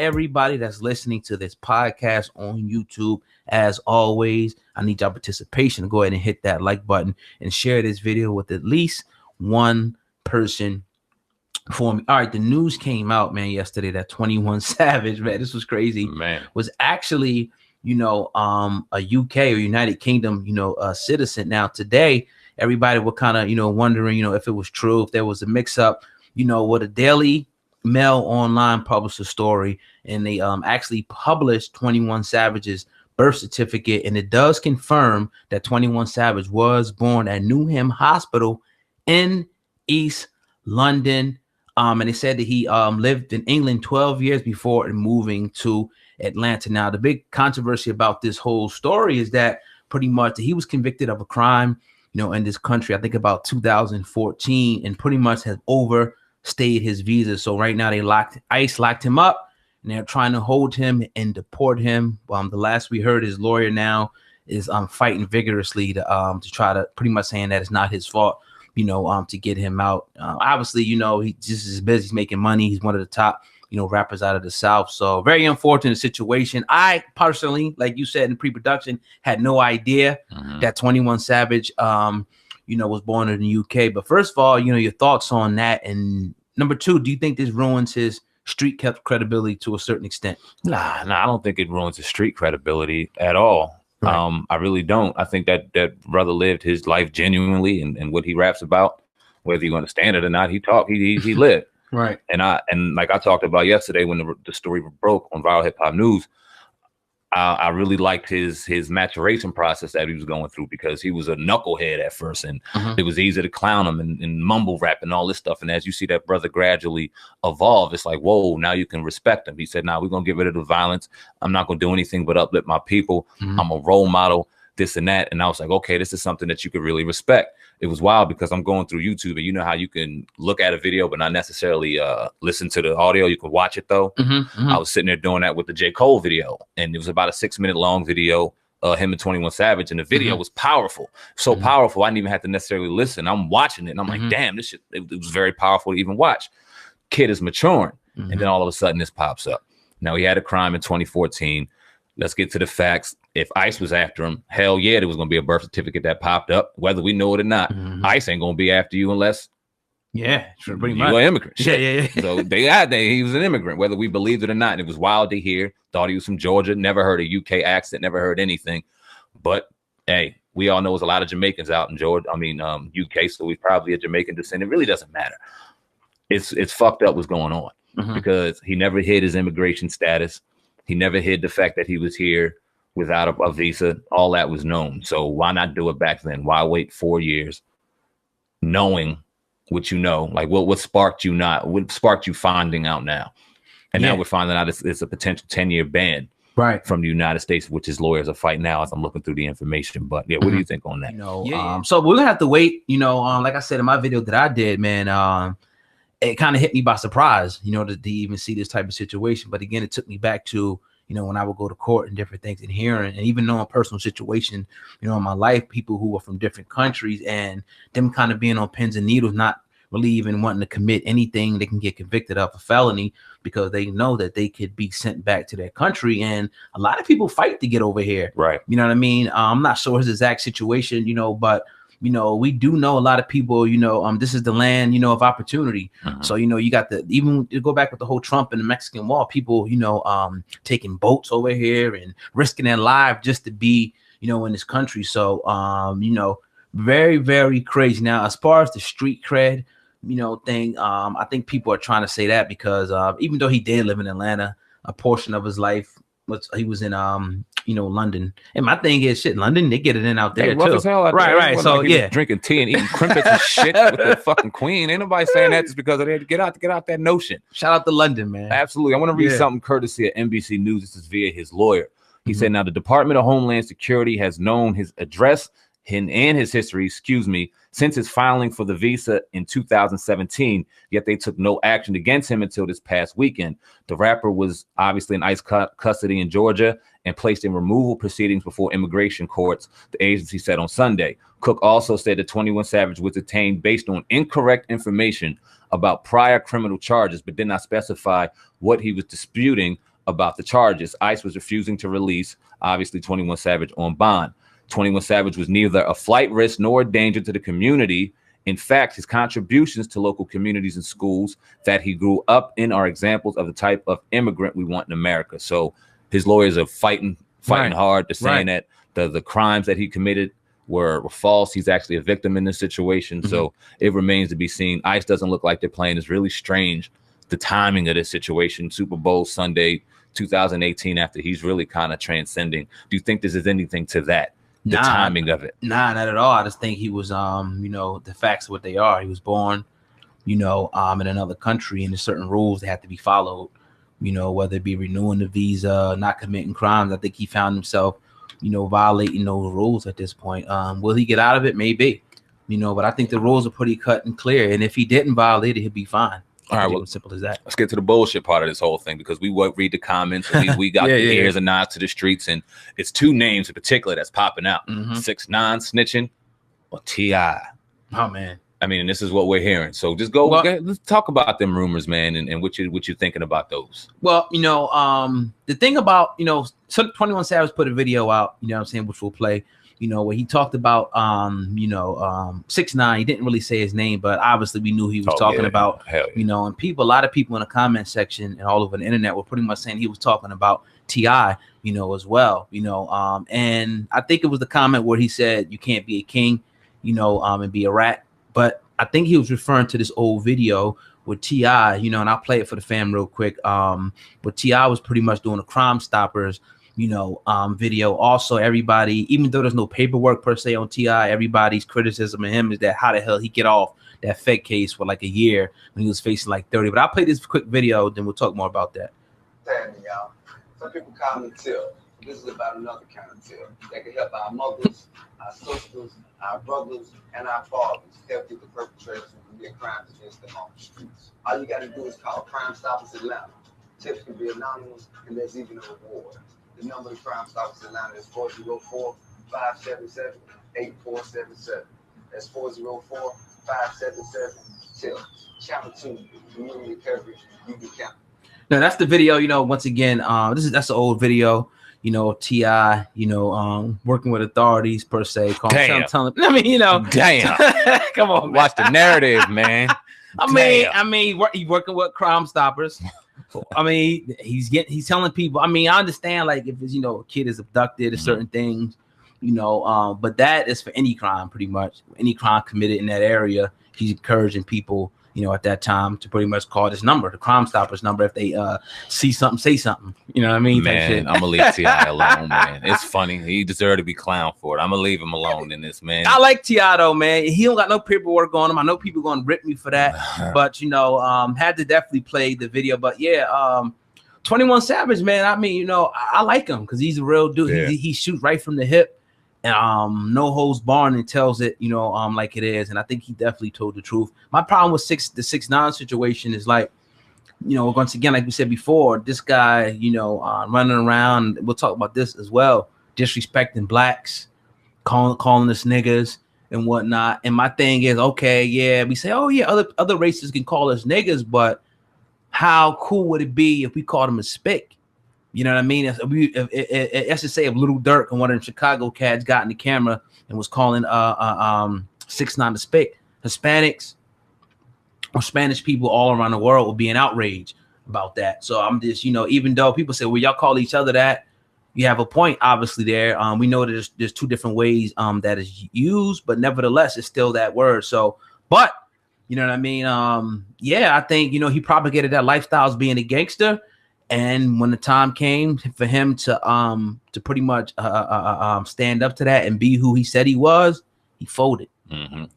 everybody that's listening to this podcast on YouTube, as always, I need your participation. Go ahead and hit that like button and share this video with at least one person for me. All right, the news came out, man, yesterday that 21 Savage, man, this was crazy, man, was actually, a UK or United Kingdom, citizen. Now today, everybody were kind of, wondering, if it was true, if there was a mix up, what a Daily Mail Online published a story, and they actually published 21 Savage's birth certificate, and it does confirm that 21 Savage was born at Newham Hospital in East London. And they said that he lived in England 12 years before moving to Atlanta. Now, the big controversy about this whole story is that pretty much he was convicted of a crime, in this country, I think about 2014, and pretty much has overstayed his visa. So right now ICE locked him up, and they're trying to hold him and deport him. The last we heard, his lawyer now is fighting vigorously to try to pretty much saying that it's not his fault, to get him out. Obviously, he just is busy, he's making money. He's one of the top, rappers out of the South. So very unfortunate situation. I personally, like you said in pre-production, had no idea that 21 Savage, was born in the UK. But first of all, your thoughts on that. And number two, do you think this ruins his street credibility to a certain extent? Nah, I don't think it ruins his street credibility at all. Right. I really don't. I think that brother lived his life genuinely, and what he raps about, whether you understand it or not, he lived. Right. And like I talked about yesterday when the story broke on Viral Hip Hop News, I really liked his maturation process that he was going through, because he was a knucklehead at first, and it was easy to clown him and mumble rap and all this stuff. And as you see that brother gradually evolve, it's like, whoa, now you can respect him. He said, nah, we're going to get rid of the violence. I'm not going to do anything but uplift my people. I'm a role model, this and that. And I was like, okay, this is something that you could really respect. It was wild because I'm going through YouTube, and you know how you can look at a video but not necessarily listen to the audio. You can watch it though. I was sitting there doing that with the J. Cole video, and it was about a 6-minute long video, him and 21 Savage, and the video was powerful, so powerful I didn't even have to necessarily listen. I'm watching it and I'm like, damn, this shit, it was very powerful to even watch. Kid is maturing, and then all of a sudden this pops up. Now, he had a crime in 2014. Let's get to the facts. If ICE was after him, hell yeah, there was going to be a birth certificate that popped up, whether we know it or not. ICE ain't going to be after you unless pretty much. You're an immigrant. Yeah. So he was an immigrant, whether we believed it or not. And it was wild to hear. Thought he was from Georgia. Never heard a UK accent. Never heard anything. But hey, we all know there's a lot of Jamaicans out in Georgia. UK. So we're probably a Jamaican descent. It really doesn't matter. It's fucked up what's going on, because he never hid his immigration status. He never hid the fact that he was here without a visa. All that was known. So why not do it back then? Why wait 4 years knowing what you know? Like what sparked you finding out now? And now we're finding out it's a potential 10-year ban from the United States, which his lawyers are fighting now as I'm looking through the information. But yeah, what do you think on that? So we're gonna have to wait, like I said in my video that I did, man, it kind of hit me by surprise, to even see this type of situation. But again, it took me back to, when I would go to court and different things and hearing, and even knowing personal situation, in my life, people who are from different countries, and them kind of being on pins and needles, not really even wanting to commit anything they can get convicted of a felony, because they know that they could be sent back to their country. And a lot of people fight to get over here. Right. You know what I mean? I'm not sure his exact situation, but we do know a lot of people, this is the land, of opportunity. So, you got even to go back with the whole Trump and the Mexican wall, people, taking boats over here and risking their life just to be, in this country. So, very, very crazy. Now, as far as the street cred, thing, I think people are trying to say that because even though he did live in Atlanta, a portion of his life he was in London. And my thing is, shit, London, they get it in out there too. Right. So like drinking tea and eating crimpets and shit with the fucking queen. Ain't nobody saying that just because they had to get out that notion. Shout out to London, man. Absolutely. I want to read something courtesy of NBC News. This is via his lawyer. He said, now the Department of Homeland Security has known his address and his history, since his filing for the visa in 2017, yet they took no action against him until this past weekend. The rapper was obviously in ICE custody in Georgia and placed in removal proceedings before immigration courts, the agency said on Sunday. Cook also said that 21 Savage was detained based on incorrect information about prior criminal charges, but did not specify what he was disputing about the charges. ICE was refusing to release, obviously, 21 Savage on bond. 21 Savage was neither a flight risk nor a danger to the community. In fact, his contributions to local communities and schools that he grew up in are examples of the type of immigrant we want in America. So his lawyers are fighting hard. They're saying that the crimes that he committed were false. He's actually a victim in this situation. So it remains to be seen. ICE doesn't look like they're playing. It's really strange, the timing of this situation. Super Bowl Sunday 2018, after he's really kind of transcending. Do you think there's anything to that? The timing of it? Nah, not at all. I just think he was, you know, the facts of what they are. He was born, you know, in another country, and there's certain rules that have to be followed, you know, whether it be renewing the visa, not committing crimes. I think he found himself, you know, violating those rules at this point. Will he get out of it? Maybe, you know, but I think the rules are pretty cut and clear. And if he didn't violate it, he'll be fine. All right, well, simple as that. Let's get to the bullshit part of this whole thing, because we read the comments and we got the ears and nods to the streets, and it's two names in particular that's popping out: 6ix9ine snitching or T.I. Oh man, I mean, and this is what we're hearing. So just go. Let's talk about them rumors, man, and what you're thinking about those. Well, you know, the thing about, you know, 21 Savage put a video out, you know what I'm saying, which we'll play. You know, where he talked about, you know, 6ix9ine. He didn't really say his name, but obviously we knew he was talking about, you know, and a lot of people in the comment section and all over the internet were pretty much saying he was talking about T.I., you know, as well, you know, and I think it was the comment where he said, you can't be a king, you know, and be a rat. But I think he was referring to this old video with T.I., you know, and I'll play it for the fam real quick. But T.I. was pretty much doing a Crime Stoppers, you know, video. Also, everybody, even though there's no paperwork per se on T.I., everybody's criticism of him is that how the hell he get off that fake case for like a year when he was facing like 30. But I'll play this quick video, then we'll talk more about that. Damn, y'all. Some people call me Till. This is about another kind of Till that can help our mothers, our sisters, our brothers, and our fathers help get the perpetrators who commit crimes against them on the streets. All you got to do is call Crime Stoppers Atlanta. Tips can be anonymous, and there's even a reward. The number of Crime Stoppers Atlanta is 404-577-8477. That's 404-577-TILL. Channel 2, community coverage, you can count. Now that's the video, you know, once again, that's an old video, you know, T.I., you know, working with authorities per se. Damn. I mean, you know, damn. Come on, man. Watch the narrative, man. I mean, he's working with Crime Stoppers. I mean, he's telling people. I mean, I understand, like, if it's, you know, a kid is abducted or certain things, you know, but that is for any crime, pretty much. Any crime committed in that area, he's encouraging people, you know, at that time to pretty much call this number, the Crime Stoppers number. If they see something, say something. You know what I mean? Man, I'm gonna leave T.I. alone, man. It's funny. He deserved to be clowned for it. I'm gonna leave him alone in this, man. I like T.I. though, man. He don't got no paperwork on him. I know people gonna rip me for that, but you know, had to definitely play the video. But yeah, 21 Savage, man. I mean, you know, I like him because he's a real dude. Yeah. He shoots right from the hip. No holds barred and tells it, you know, like it is. And I think he definitely told the truth. My problem with the 6ix9ine situation is, like, you know, once again, like we said before, this guy, you know, running around, we'll talk about this as well, disrespecting blacks, calling us niggas and whatnot. And my thing is, okay, yeah, we say, oh yeah, other races can call us niggas, but how cool would it be if we called them a spick? You know what I mean? Let's just say if Little Dirk and one of the Chicago cats got in the camera and was calling 6ix9ine a spick, Hispanics or Spanish people all around the world would be in outrage about that. So I'm just, you know, even though people say, well, y'all call each other that, you have a point, obviously, there. We know that there's two different ways that is used, but nevertheless, it's still that word. So, but, you know what I mean? Yeah, I think, you know, he propagated that lifestyle as being a gangster. And when the time came for him to pretty much stand up to that and be who he said he was, he folded.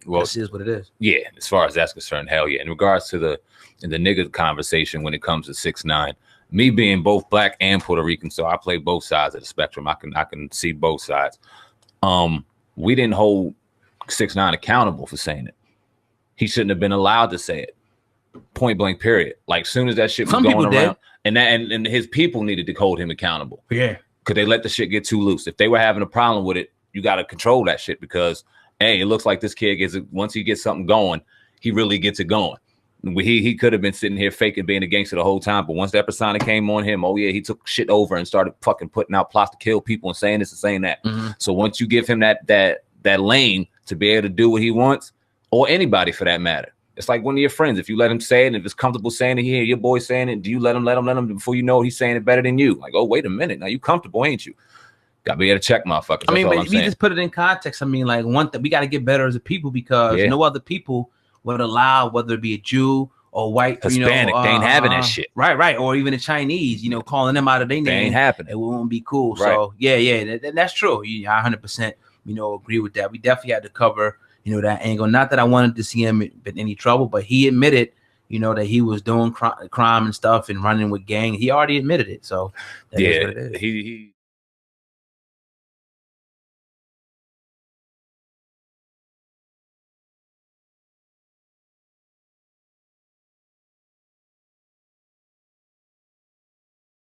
Well, this is what it is. Yeah, as far as that's concerned, hell yeah. In regards to the nigga conversation when it comes to 6ix9ine, me being both black and Puerto Rican, so I play both sides of the spectrum. I can see both sides. We didn't hold 6ix9ine accountable for saying it. He shouldn't have been allowed to say it. Point blank, period. Like, soon as that shit was going around, and his people needed to hold him accountable. Yeah, because they let the shit get too loose. If they were having a problem with it, you got to control that shit, because hey, it looks like this kid once he gets something going, he really gets it going. he could have been sitting here faking being a gangster the whole time, but once that persona came on him, oh yeah, he took shit over and started fucking putting out plots to kill people and saying this and saying that. So once you give him that lane to be able to do what he wants, or anybody for that matter, it's like one of your friends. If you let him say it, and if it's comfortable saying it, you hear your boy saying it, do you let him before you know it, he's saying it better than you? Like, oh, wait a minute, now you comfortable, ain't you? Got to be able to check motherfuckers. I mean, but we just put it in context. I mean, like, one thing, we got to get better as a people, because no other people would allow, whether it be a Jew or white, Hispanic, they ain't having that shit. Right. Or even the Chinese, calling them out of their name. They ain't happening. It won't be cool. Right. So yeah, that's true. I 100%, agree with that. We definitely had to cover, that angle. Not that I wanted to see him in any trouble, but he admitted, that he was doing crime and stuff and running with gang. He already admitted it. So that is what it is. He